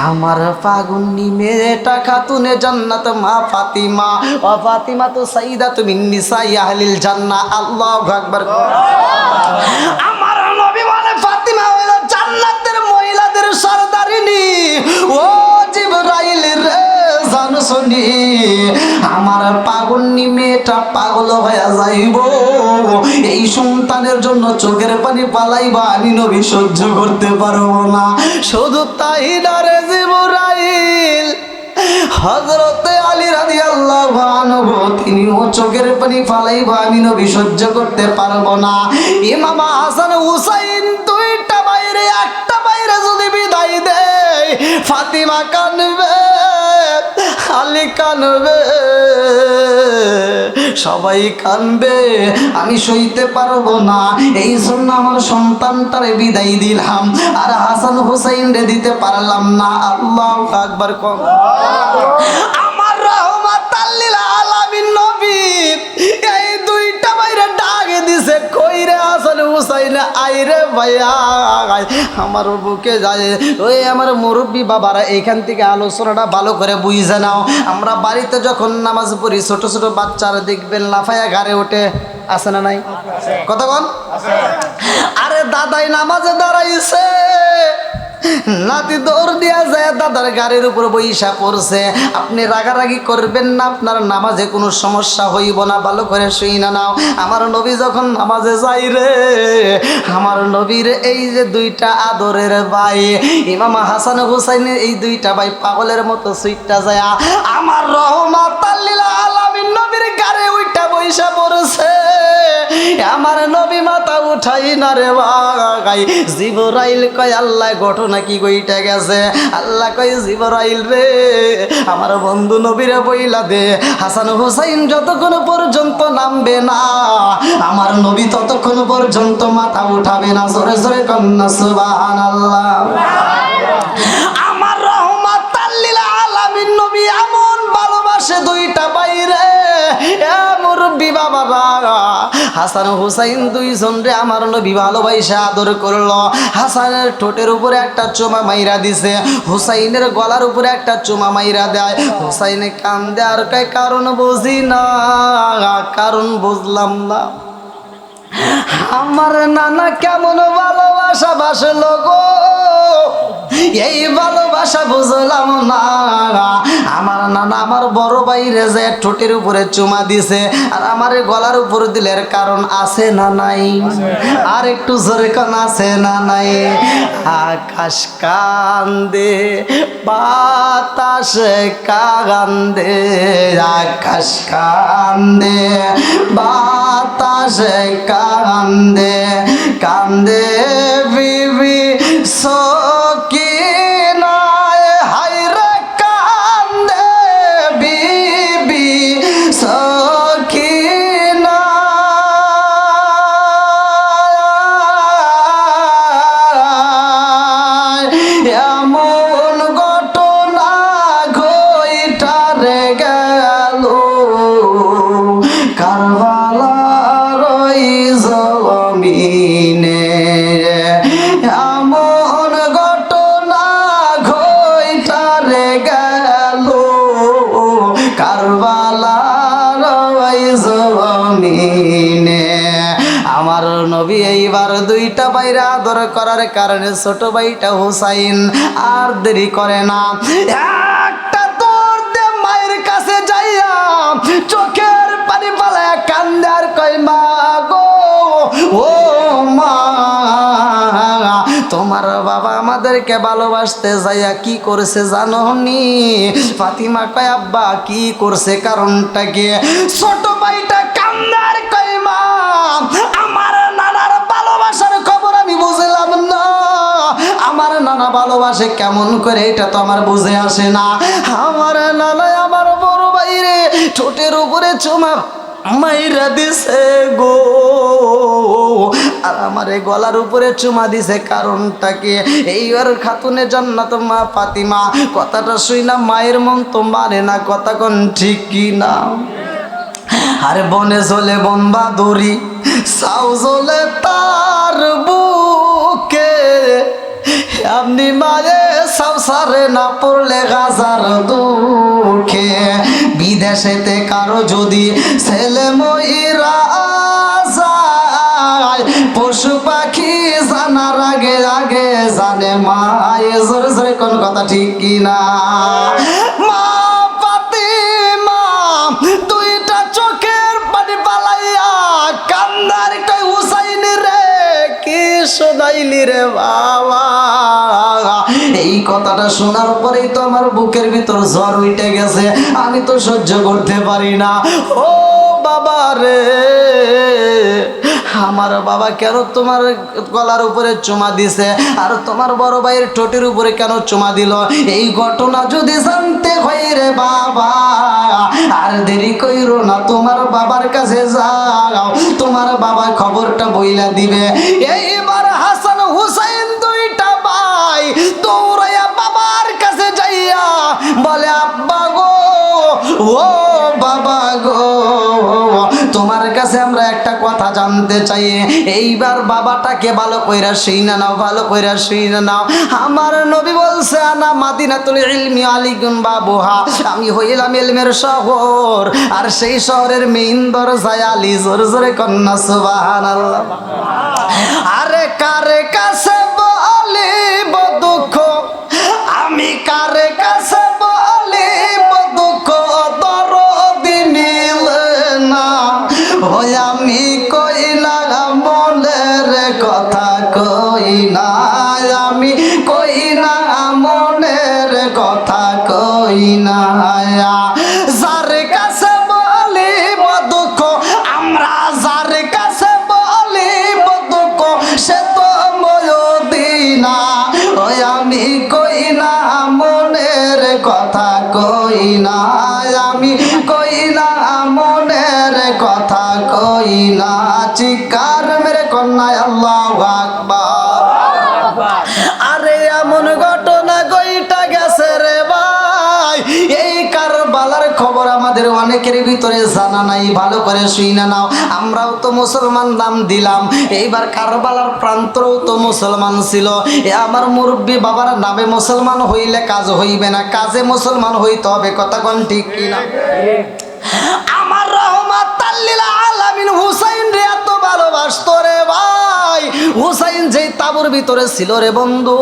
আমার ফাগুনি মেয়েটা খাতুনে জান্নাত মা ফাতিমা, ও ফাতিমা তো সাইয়্যিদাতু মিন নিসাই আহলিল জান্নাহ। আল্লাহু আকবার। আমার নবী বলে ফাতিমা হলো জান্নাতের মহিলাদের সরদারিনী। ও জিবরাইল রে জানছনি, আমার পাগলনি মেয়েটা পাগল হয়ে যাইব, এই সন্তানের জন্য চোখের পানি পালাইবা, আমি নবী সহ্য করতে পারবো না। শুধু তাই না রে জিবরাইল, হযরতে আলী রাদিয়াল্লাহু আনহু তিনিও চোখের পানি ফালাইবা, আমি নবী সহ্য করতে পারবো না। ইমাম হাসান হুসাইন দুইটা বাইরে একটা বাইরে যদি বিদায় দেয়, ফাতিমা কাঁদবে, আলী কাঁদবে, সবাই কাঁদবে, আমি সইতে পারবো না। এই জন্য আমার সন্তানটারে বিদায় দিলাম, আর হাসান হুসাইন রে দিতে পারলাম না। আল্লাহু আকবার। আমার রাহমাতাল লিল আলামিন নবী এই দুইটা বাইরে ডাকে দিছে, কইরে হাসান হুসাইন আইরে ভাইয়া, আমার বুকে যায়। ওই আমার মুরব্বী বাবারা এইখান থেকে আলোচনাটা ভালো করে বুঝে নাও। আমরা বাড়িতে যখন নামাজ পড়ি, ছোট ছোট বাচ্চারা দেখবেন লাফায়া ঘাড়ে ওঠে, আছে না নাই? কতক্ষণ? আরে দাদাই নামাজে দাঁড়াইছে, নাতি দৌড় দিয়া যায় দাদার গাড়ির উপর বইসা পড়ছে। আপনি রাগারাগি করবেন না, আপনার নামাজে কোনো সমস্যা হইব না, ভালো করে শুই না নাও। আমার নবী যখন নামাজে যাই রে, আমার নবীর এই যে দুইটা আদরের ভাই ইমাম হাসান হুসাইনের এই দুইটা ভাই পাগলের মতো সুইটটা যায়, আমার রহমাতাল লিল আলামিন নবীর গাড়ি উইটা বইসা পড়ছে। আমার নবী মাথা উঠাই না রে ভাই। জিবরাইল কয় আল্লাহ ঘটনা কি কইটা গেছে? আল্লাহ কয় জিবরাইল রে, আমার বন্ধু নবীরে বইলা দে, হাসান হুসাইন যতক্ষণ পর্যন্ত নামবে না, আমার নবী ততক্ষণ পর্যন্ত মাথা উঠাবে না। জোরে জোরে কন্যা সুবহানাল্লাহ। আমার রহমাতাল লিল আলামিন নবী এমন ভালোবাসে দুইটা বাইরে, মুরব্বী বাবা হাসান হুসাইন দুইজন রে আমার নবী ভালোবাসা আদর করলো। হাসানের ঠোঁটের উপরে একটা চুমা মাইরা দিছে, হুসাইনের গলার উপরে একটা চুমা মাইরা দেয়। হুসাইনে কান্দে আর কয় কারণ বুঝি না, কারণ বুঝলাম না। আমার নানা কেমন ভালোবাসা বাসলো গো, এই ভালোবাসা বুঝলাম না। আমার নানা আমার বড় ভাইরে যে ঠোঁটের উপরে চুমা দিছে আর আমার গলার উপর দিলের কারণ আছে না নাই? আর একটু জোরে কোন আছে না নাই? আকাশ কান্দে বাতাস কান্দে, আকাশ কান্দে বাতাস কান্দে, কান্দে বিবি সকিনায়, হায়রে কান্দে বিবি সকিনা। এমন ঘটনা ঘইটারে গেল কারবালার ওই জমিনে, এমন ঘটনা ঘইটারে গেল কারবালার ওই জমিনে। আমার নবী এইবার দুইটা ভাইরা আদর করার কারণে ছোট ভাইটা হুসাইন আর দেরি করে না, একটা দৌড় দে মায়ের কাছে যাইয়া চোখের পানি পালায়া কান্দে আর কই মা গো, ও মা, তোমার বাবা আমাদেরকে ভালোবাসতে যাইয়া কি করেছে জানো নি? ফাতিমা কয় আব্বা কি করছে, কারণটা কি? ছোট ভাইটা কান্দে আর কই মা, আমার নানার ভালোবাসার খবর আমি বুঝলাম না। আমার নানা ভালোবাসে কেমন করে এটা তো আমার বুঝে আসে না। আমার নানা আমার বড় ভাইরে ঠোঁটের উপরে চুমা মাইরা দিছে গো, আর আমার গলার উপরে চুমা দিছে, কারণটা কি? এইবার খাতুনে জান্নাত মা ফাতিমা কথাটা শুই না মায়ের মন তো মানে না, কথা কোন ঠিক কি না? আরে বনে চলে বম্বা দড়ি, সাউ জ্বলে তার বুকে, আপনি মায়ে সংসারে না পড়লে গাজার দুঃখে, বিদেশেতে কারো যদি ছেলে ময়রা যায়, পশু পাখি জানার আগে আগে জানে মায়ে। জোরে জোরে কোন কথা ঠিক কিনা? মা ফাতিমা দুইটা চোখের পানি পালাইয়া কান্দার কই হুসাইন রে কি শোনাইলি রে বাবা। এই কথাটা শোনার পরেই তো আমার বুকের ভিতর জ্বর উঠে গেছে, আমি তো সহ্য করতে পারি না। ও বাবা রে, আমার বাবা কেন তোমার গলার উপরে চুমা দিছে আর তোমার বড় ভাইয়ের ঠোঁটের উপরে কেন চুমা দিল? এই ঘটনা যদি জানতে হয় রে বাবা, আর দেরি কইরো না, তোমার বাবার কাছে যাও, তোমার বাবা খবরটা বইলা দিবে। এইবার হাসান হুসাইন দুইটা ভাই দৌড়াইয়া বাবার কাছে যাইয়া বলে আব্বা গো, ও বাবা গো, তোমার কাছে আমরা একটা কথা জানতে চাই। এইবার বাবাটাকে ভালো কইরা শুইনা নাও, ভালো কইরা শুইনা নাও। আমার নবী বলছে আনা মাদিনাতুল ইলমি আলিকুন বাবুহা, আমি হইলাম ইলমের শহর আর সেই শহরের মেইন দরজায় আলী। জোরে জোরে কন্যা সুবহানাল্লাহ। আরে কারে কাছে বলিব দুঃখ, আমি কারে কাছে বলিব দুঃখ, দরদি মিলে না, ওই আমি কই না মনের কথা, কই না আমি, কই না মনের কথা, কই না। যার কাছে বলিব দুঃখ, আমরা যার কাছে বলিব দুঃখ, সে তো ময়দিনা, ওই আমি কই না মনের কথা, কই না আমি, কই না মনের কথা, কই না। চিৎকার মেরে কন্যায় আল্লাহু আকবার। আরে এমন ঘটনা গইটা গেছে রে ভাই, এই কারবালার খবর আমার আমাদের অনেকের ভিতরে জানা নাই, ভালো করে শুইনা নাও। আমরাও তো মুসলমান নাম দিলাম, এইবার কারবালার প্রান্তরেও তো মুসলমান ছিল। এ আমার মুরব্বী বাবারা, নামে মুসলমান হইলে কাজ হইবে না, কাজে মুসলমান হইতে হবে। কথা কোন ঠিক কিনা? আমার রহমাতাল লিল আলামিন হুসাইন রে এত ভালোবাসতো রে ভাই। হুসাইন যেই তাবুর ভিতরে ছিল রে বন্ধু,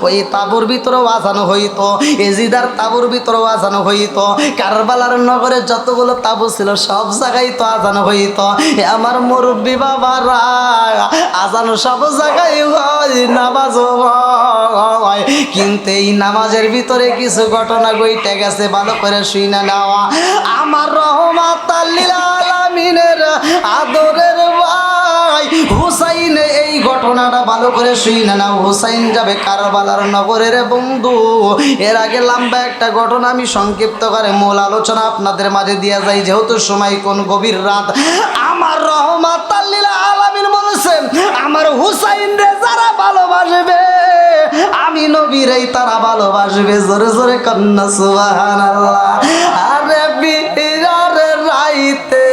ওই তাবুর ভিতরে আজান হইতো, এজিদার তাবুর ভিতরে আজান হইতো, কারবালার নগরে যতগুলো তাবু ছিল সব জায়গায় তো আজান হইতো। আমার মুরব্বী বাবারা, আজান সব জায়গায় হয়, নামাজও হয়, কিন্তু এই নামাজের ভিতরে কিছু ঘটনা ঘটে গেছে, ভালো করে শুইনা নেওয়া। আমার রহমাতাল লিল আলামিনের আদরের ভাই হুসাইন, এই ঘটনাটা ভালো করে শুইনা নাও। হুসাইন যাবে কারবালার নগরের বন্ধু। এর আগে লম্বা একটা ঘটনা আমি সংক্ষিপ্ত করে মূল আলোচনা আপনাদের মাঝে দিয়ে যাই, যেহেতু সময় কোন গভীর রাত। আমার রহমাতাল লিল আলামিন বলেছেন, আমার হুসাইন রে যারা ভালোবাসবে, আমি নবীরেই তারা ভালোবাসবে। জোরে জোরে কন্যা সুবহানাল্লাহ। আরে বিরারে রাইতে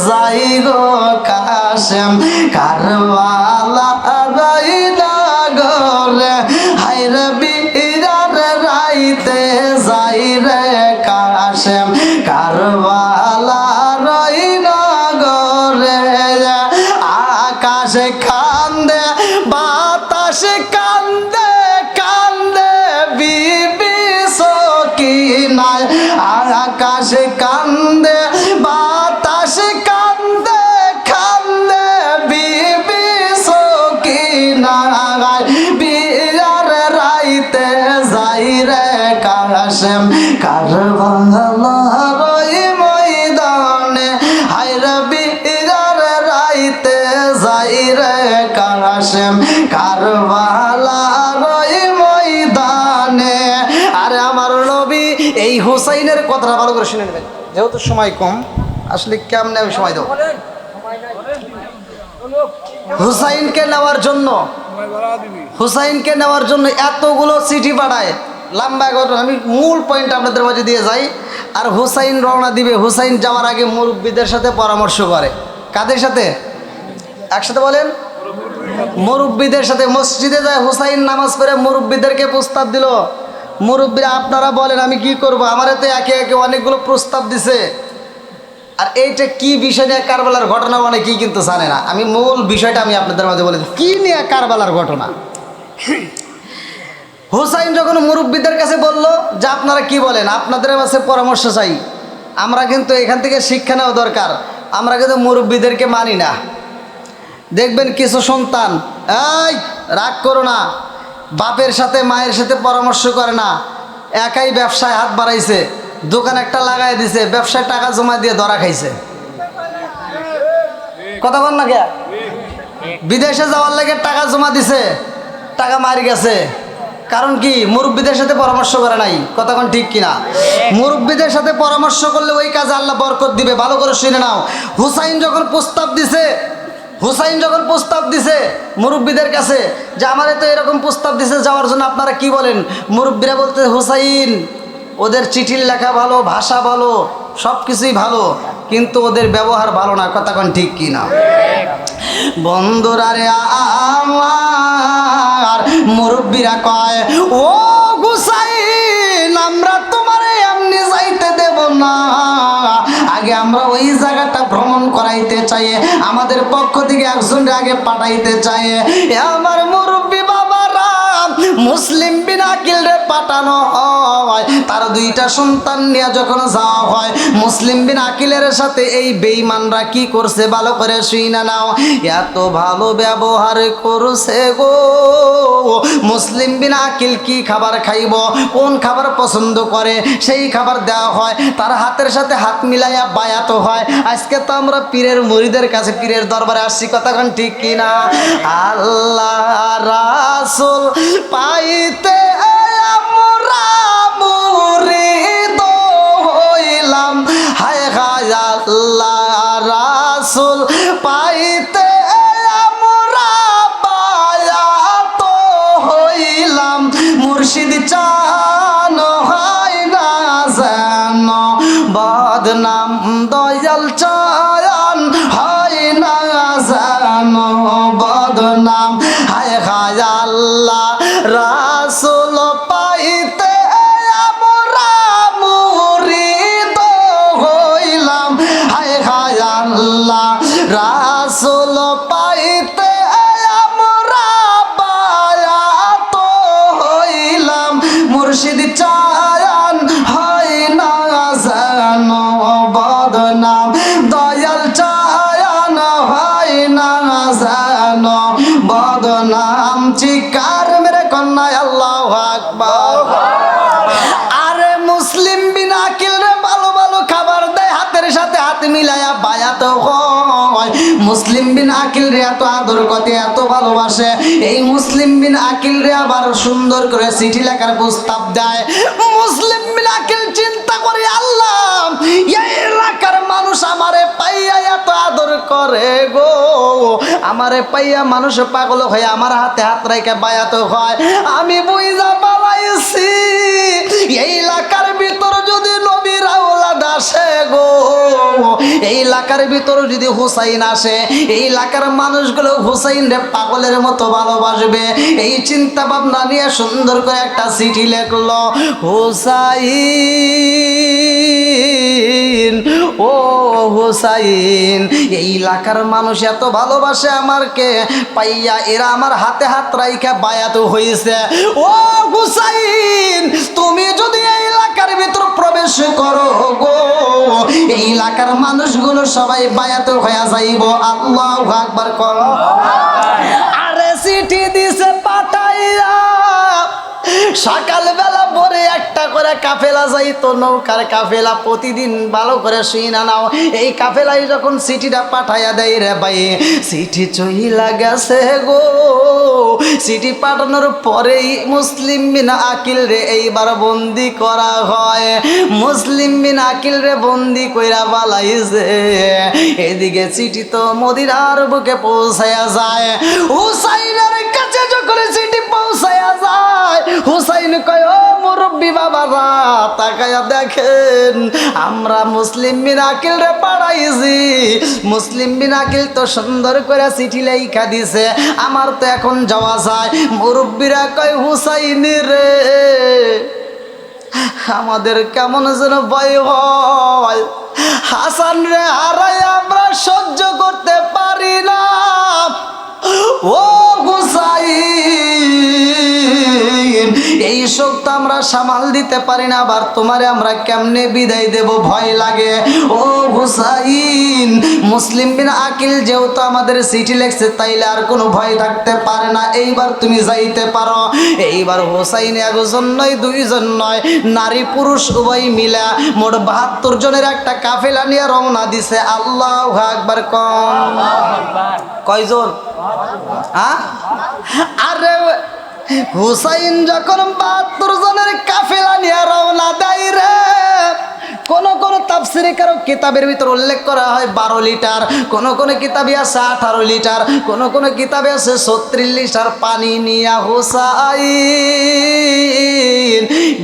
যাই গো কাশেম কারবালা রাইনা গরে, হায়রে বিরারে রাইতে যাই রে কাশেম কারবালা রাইনা গরে। আকাশে কান্দে বাতাসে কান্দে, কান্দে বিবি সকিনায়। আকাশে কান্দে বাতাসে কান্দে, কান্দে বিবি সকিনায়। বিয়ার রাইতে যাই রে কাশেম কারবালার ওই ময়দানে, হায়রে বিয়ার রাইতে যাই রে কাশেম কারবালার ওই ময়দানে। আরে আমার নবী এই হুসাইনের কথাটা ভালো করে শুনে নেবেন, যেহেতু সময় কম, আসলে কেমনে আমি সময় দেব। হুসাইনকে নেওয়ার জন্য, হুসাইনকে নেওয়ার জন্য এতগুলো চিঠি পাঠায়, লম্বা ঘটনা। আমি মূল পয়েন্ট আপনাদের মাঝে দিয়ে যাই। আর হুসাইন রওনা দিবে, হুসাইন যাওয়ার আগে মুরব্বীদের সাথে পরামর্শ করে। কাদের সাথে? একসাথে বলেন, মুরব্বীদের সাথে। মসজিদে যায় হুসাইন, নামাজ পড়ে মুরব্বীদেরকে প্রস্তাব দিল, মুরব্বীরা আপনারা বলেন আমি কি করব, আমারে তো একে একে অনেকগুলো প্রস্তাব দিছে। আর এইটা কি বিষয় নিয়ে কারবালার ঘটনা অনেকেই কিন্তু জানে না। আমি মূল বিষয়টা আমি আপনাদের মাঝে বলে দিই, কি নিয়ে কারবালার ঘটনা। হুসাইন যখন মুরব্বীদের কাছে বলল যে আপনারা কি বলেন, আপনাদের কাছে পরামর্শ চাই, আমরা কিন্তু এখান থেকে শিক্ষা নেওয়া দরকার, আমরা কিন্তু মুরব্বীদেরকে মানি না। দেখবেন কিছু সন্তান, এই রাগ করো না, বাপের সাথে মায়ের সাথে পরামর্শ করে না, একাই ব্যবসায় হাত বাড়াইছে, দোকান একটা লাগাই দিছে, ব্যবসায় টাকা জমা দিয়ে ধরা খাইছে। কথা বল না কে? বিদেশে যাওয়ার লাগে টাকা জমা দিছে, টাকা মারি গেছে। কারণ কি? মুরব্বীদের সাথে পরামর্শ করে নাই। কথা কোন ঠিক কিনা? মুরব্বীদের সাথে পরামর্শ করলে ওই কাজে আল্লাহ বরকত দিবে। ভালো করে শুনে নাও। হুসাইন যখন প্রস্তাব দিছে, হুসাইন যখন প্রস্তাব দিছে মুরব্বীদের কাছে যে আমারে তো এরকম প্রস্তাব দিছে যাওয়ার জন্য, আপনারা কি বলেন? মুরব্বীরা বলতে, হুসাইন ওদের চিঠির লেখা ভালো, ভাষা ভালো, সব কিছুই ভালো, কিন্তু ওদের ব্যবহার ভালো না। কথা কোন ঠিক কিনা? বন্ধুরা রে আমার, মুরব্বীরা কয়, ও হুসাইন আমরা তোমারে এমনি যাইতে দেব না, আগে আমরা ওই জায়গাটা ভ্রমণ করাইতে চাই, আমাদের পক্ষ থেকে একজনকে আগে পাঠাইতে চাই। আমার মুরব্বী বাবারা, মুসলিম বিন আকিল রে পাঠানো হয়, তার দুইটা সন্তান নিয়ে যখন যাওয়া হয়, মুসলিম বিন আকিলের সাথে এই বেঈমানরা কি করছে ভালো করে শুইনা নাও। এত ভালো ব্যবহার করছে গো। মুসলিম বিন আকিল কি খাবার খাইব, কোন খাবার পছন্দ করে সেই খাবার দেওয়া হয়, তার হাতের সাথে হাত মিলাইয়া বায়াত হয়। আজকে তো আমরা পীরের মুরিদের কাছে, পীরের দরবারে আসছি। কথা কোন ঠিক কিনা? আল্লাহ রাসূল পাইতে আমরা মুরিদ হইলাম, হায় হায় আল্লাহ রাসূল পাইতে আমরা বায়াত হইলাম, মুর্শিদ চান হয় না যেন বদনাম দয়াল চায়ান হয় না জানো বদনাম হায় হায় আল্লাহ রাসূল পাইতে আমরা মুরিদ হইলাম হায় হায় আল্লাহ রাসূল পাইতে আমরা বায়াত হইলাম মুর্শিদ চায়ান হয় না জানো বদনাম দয়াল চায়ান হয় না জানো বদনাম চিকার মেরে কন্যায় আল্লাহু আকবার আরে মুসলিম বিন আকিল রে ভালো ভালো খাবার দেয় হাতের সাথে হাত মিলায়া বায়াত হয় মুসলিম বিন আকিল রে এত আদর করতে এত ভালোবাসে এই মুসলিম বিন আকিল রে আবার সুন্দর করে চিঠি লেখার প্রস্তাব দেয় মুসলিম বিন আকিল চিন্তা করে আল্লাহ এই এলাকার মানুষ আমারে পাইয়া এত আদর করে গো আমারে পাইয়া মানুষ পাগল হয়ে আমার হাতে হাত রেখে বায়াত হয় আমি বুঝা পালাইছি এই এলাকার ভিতর যদি নবীর আওলাদ আসে গো এই এলাকার ভিতর যদি হুসাইন আসে এই এলাকার মানুষগুলো হুসাইন রে পাগলের মতো ভালোবাসবে এই চিন্তা ভাবনা নিয়ে সুন্দর করে একটা চিঠি লিখলো হুসাইন ও হুসাইন এই এলাকার মানুষ এত ভালোবাসে আমারকে পাইয়া এরা আমার হাতে হাত রাইখা বায়াত হইছে ও হুসাইন তুমি যদি এই এলাকার ভিতর প্রবেশ করো গো এই এলাকার মানুষগুলো সবাই বায়াত হয়ে যাইব আল্লাহু আকবার কর আরে চিঠি দিছে পাঠাইয়া সকালবেলা ভোরে একটা করে কাফেলা যাইতো নৌকার কাফেলা প্রতিদিন ভালো করে শুইনা নাও এই কাফেলাই যখন চিঠিটা পাঠাইয়া দেয় রে ভাই চিঠি চইলা গেছে গো চিঠি পাঠানোর পরেই মুসলিম বিন আকিল রে এইবার বন্দি করা হয় মুসলিম বিন আকিল রে বন্দি কইরা বালাইছে এদিকে চিঠি তো মদিনার বুকে পৌঁছায়া যায় হুসাইনের কাছে যখন চিঠি পৌঁছায়া যায় হুসাইন কয় ও মুরব্বি বাবারা তাকায়া দেখেন আমরা মুসলিম বিন আকিল রে পাঠাইছি মুসলিম বিন আকিল তো সুন্দর করে চিঠি লেখা দিছে আমার তো এখন যাওয়া যায় মুরব্বিরা কয় হুসাইন রে আমাদের কেমন যেন ভয় হয় হাসান রে হারাই আমরা সহ্য করতে পারি না ও হুসাইন এই শোক তো আমরা সামাল দিতে পারি না আবার তোমারে আমরা কেমনে বিদায় দেব ভয় লাগে ও হুসাইন মুসলিম বিন আকিল যেহেতু আমাদের চিঠি লেখছে তাইলে আর কোনো ভয় থাকতে পারে না এইবার তুমি যাইতে পারো এইবার হুসাইন একজন নয় দুইজন নয় নারী পুরুষ উভয় মিলা মোট ৭২ জনের একটা কাফেলা নিয়ে রওনা দিছে আল্লাহু আকবার কয়জন আরে হুসাইন যখন ৭২ জনের কাফেলা নিয়ে রওনা দেয় রে কোন কোন তাফসিরে কারো কিতাবের ভিতর উল্লেখ করা হয় 12 লিটার কোন কোন কিতাবে আছে 18 লিটার কোন কোন কিতাবে আছে 36 লিটার পানি নিয়া হুসাইন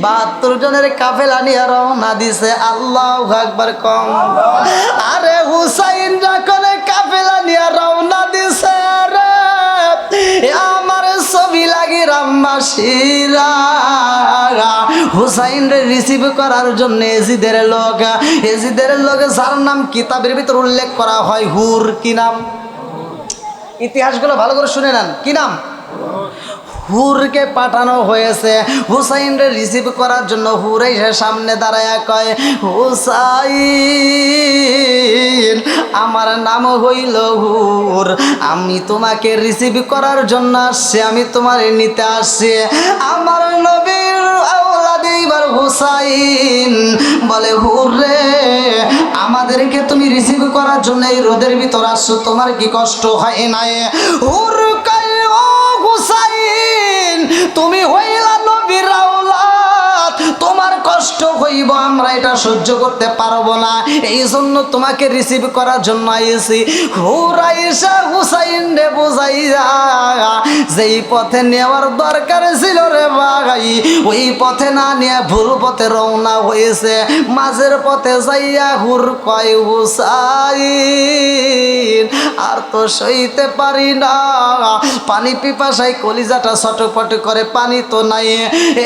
৭২ জনের কাফেলা নিয়ে রওনা দিছে আল্লাহু আকবার কম আরে হুসাইন যখন কাফেলা নিয়ে রওনা দিছে রে আমার ছবি লাগি রামবাসীরা হুসাইন রে রিসিভ করার জন্য এজিদের লোক যার নাম কিতাবের ভিতর উল্লেখ করা হয় হুর কি নাম ইতিহাসগুলো ভালো করে শুনে নেন কি নাম হুরকে পাঠানো হয়েছে হুসাইন রে রিসিভ করার জন্য হুর এসে সামনে দাঁড়ায়া কয় হুসাইন আমার নাম হইল হুর আমি তোমাকে রিসিভ করার জন্য আসছি আমি তোমারে নিতে আসছি আমার নবীর আওলাদ এইবার হুসাইন বলে হুর রে আমাদেরকে তুমি রিসিভ করার জন্য এই রোদের ভিতর আসছো তোমার কি কষ্ট হয় নাই হুর কয় ও হুসাইন তুমি হইলা নবীর আওলাদ তোমার কষ্ট হইব আমরা এটা সহ্য করতে পারবো না এই জন্য তোমাকে রিসিভ করার জন্য আইছি হুরাইসা হুসাইন রে বুঝাইয়া যেই পথে নেওয়ার দরকার ছিল রে ভাই ওই পথে না নিয়ে ভুল পথে রওনা হয়েছে। মাঝের পথে যাইয়া হুর কয় হুসাইন আর তো সইতে পারি না, পানি পিপাসায় কলিজাটা ছটফট করে, পানি তো নাই।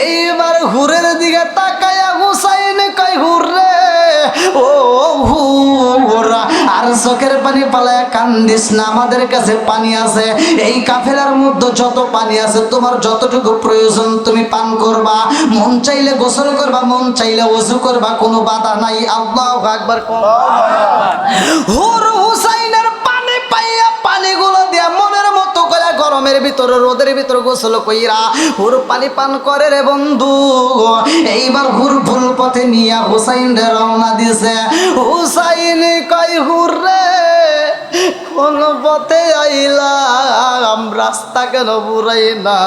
এইবার হুরের দিকে তাকায়া হুসাইন কয় হুররে ও হুরা, আর চোখের পানি পালায়া কান্দিস না, আমাদের কাছে পানি আছে। এই কাফেলার মধ্যে যত পানি আছে তোমার যতটুকু প্রয়োজন তুমি পান করবা, মন চাইলে গোসল করবা, মন চাইলে ওযু করবা, কোনো বাধা নাই। আল্লাহু আকবার। হুর হুসাইনের পানি পাইয়া পানিগুলো দিয়া মনের মতো করে গরমের ভিতরে রোদের ভিতরে গোসল কইরা হুর পানি পান করে রে বন্ধু। এইবার হুর ভুল পথে নিয়া হুসাইন রে রওনা দিছে। হুসাইন কয় হুর রে কোন পথে আইলাম, রাস্তা কেন বুড়াই না?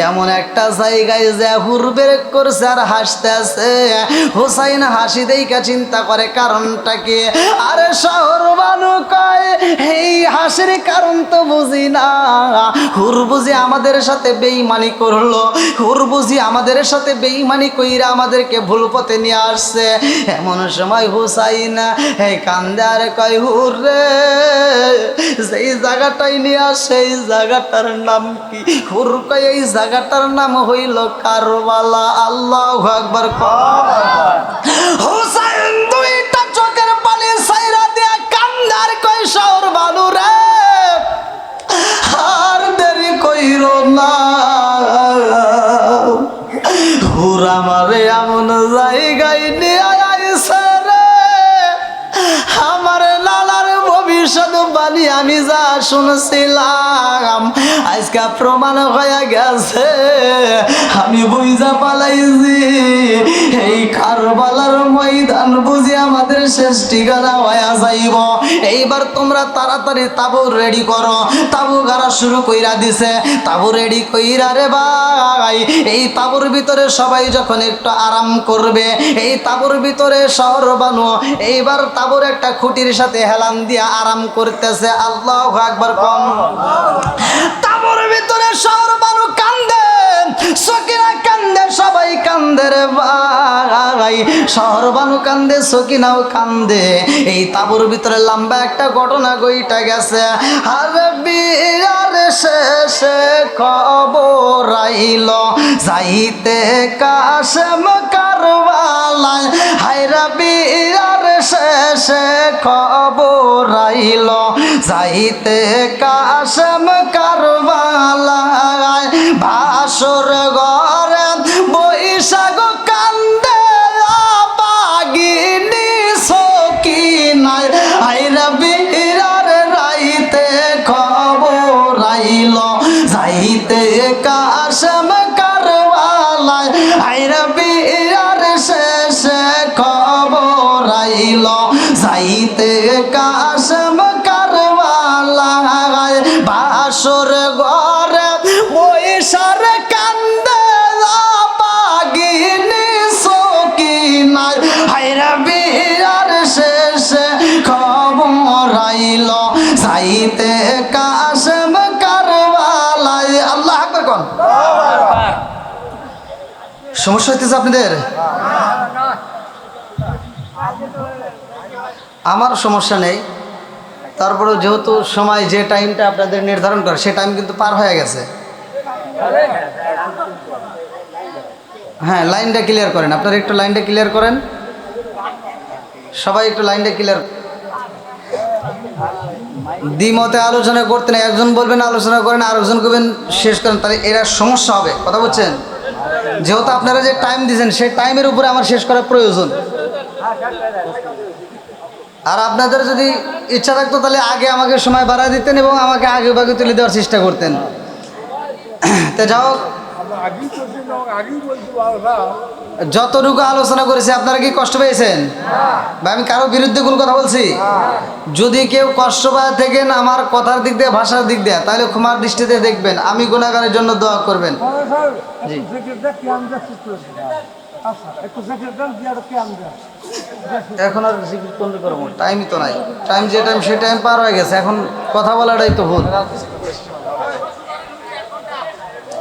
এমন একটা জায়গায় যে হুর বের করছে আর হাসতে আছে। হুসাইন হাসি দেইকা চিন্তা করে কারণটা কি? আরে শহর বানু কয় এই হাসির কারণ তো বুঝি না, হুর বুঝি আমাদের সাথে বেঈমানি করলো, হুর বুঝি আমাদের সাথে বেঈমানি কইরা আমাদেরকে ভুল পথে নিয়ে আসছে। এমন সময় হুসাইন এই কান্দে আর কয় হুর রে সেই জায়গাটাই নিয়ে আসে, এই জায়গাটার নাম কি? হুর কয় এই জায়গাটার নাম হইল কারবালা। আল্লাহু আকবার। হুসাইন দুইটা চোখের পানি ছাইরা দিয়া কান্দে আর কয় শহর বানু রে আর দেরি কইরো না, হুর আমারে এমন জায়গায় নিয়ে আইছে রে, আমার লালার ভবিষ্যৎবাণী আমি যা শুনছিলাম আজকে প্রমাণ হয়ে গেছে। আমি বুঝা পালাইছি এই কারবালার ময়দান বুঝি আমাদের শেষ ঠিকানা হয়ে যাইব। এইবার তোমরা তাড়াতাড়ি তাবু রেডি করো। তাবু গাড়া শুরু কইরা দিছে। তাবু রেডি কইরা রে ভাই এই তাবুর ভিতরে সবাই যখন একটু আরাম করবে, এই তাবুর ভিতরে শহর বানু এইবার তাবুর একটা খুঁটির সাথে হেলান দিয়া আরাম করতেছে। আল্লাহু আকবার। কম তাবুর ভিতরে শহর বানু কান্দে, সকিনা কান্দে, সবাই কান্দে রে ভাই। শহর বানু কান্দে, সকিনাও কান্দে। এই তাবুর ভিতরে লম্বা একটা ঘটনা গইটা গেছে। আরে বিয়ার শেষে খবর আইল যাইতে কাশেম কারবালায়, হায়রা বিয়ার শেষে খবর আইল যাইতে কাশেম কারবালায়, ভাসুর ঘরে বৈশাখ কান্দে বাগিনী সকিনায়, হায়রা বিয়ার রাইতে খবর আইল যাইতে কাশেম কারবালায়, হায়রা বিয়ার শেষে খবর আইল যাইতে কাশেম কারবালায়, ভাসুর ঘরে বৈশাখ কান্দে বাগিনী সকিনায়, হায়রা বিয়ার শেষে খবর আইল যাইতে কাশেম কারবালায়। আল্লাহু আকবার। কোন সমস্যা হইতেছে আপনাদের? আমার সমস্যা নেই, তারপরেও যেহেতু সময় যে টাইমটা আপনাদের নির্ধারণ করে সে টাইম কিন্তু পার হয়ে গেছে। হ্যাঁ, লাইনটা ক্লিয়ার করেন, আপনারা একটু লাইনটা ক্লিয়ার করেন, সবাই একটু লাইনটা ক্লিয়ার। দ্বিমতে আলোচনা করতে না, একজন বলবেন আলোচনা করেন, আরেকজন করবেন শেষ করেন, তাহলে এরা সমস্যা হবে। কথা বলছেন? যেহেতু আপনারা যে টাইম দিয়েছেন সেই টাইমের উপরে আমার শেষ করার প্রয়োজন। আর আপনাদের যদি ইচ্ছা থাকতো তাহলে আগে আমাকে সময় বাড়া দিতেন এবং আমাকে আগে ভাগে তুলে দেওয়ার চেষ্টা করতেন। তা যাও, যতটুকু আলোচনা করেছি আপনারা কি কষ্ট পেয়েছেন? বা আমি কারো বিরুদ্ধে কোনো কথা বলছি? যদি কেউ কষ্ট পায় থাকেন আমার কথার দিক দিয়ে, ভাষার দিক দিয়ে, তাহলে ক্ষমার দৃষ্টিতে দেখবেন, আমি গুনাহগারের জন্য দোয়া করবেন। জি, এখন আর জিকির কোন করবো, টাইমই তো নাই। টাইম যে টাইম সে টাইম পার হয়ে গেছে, এখন কথা বলাটাই তো ভুল।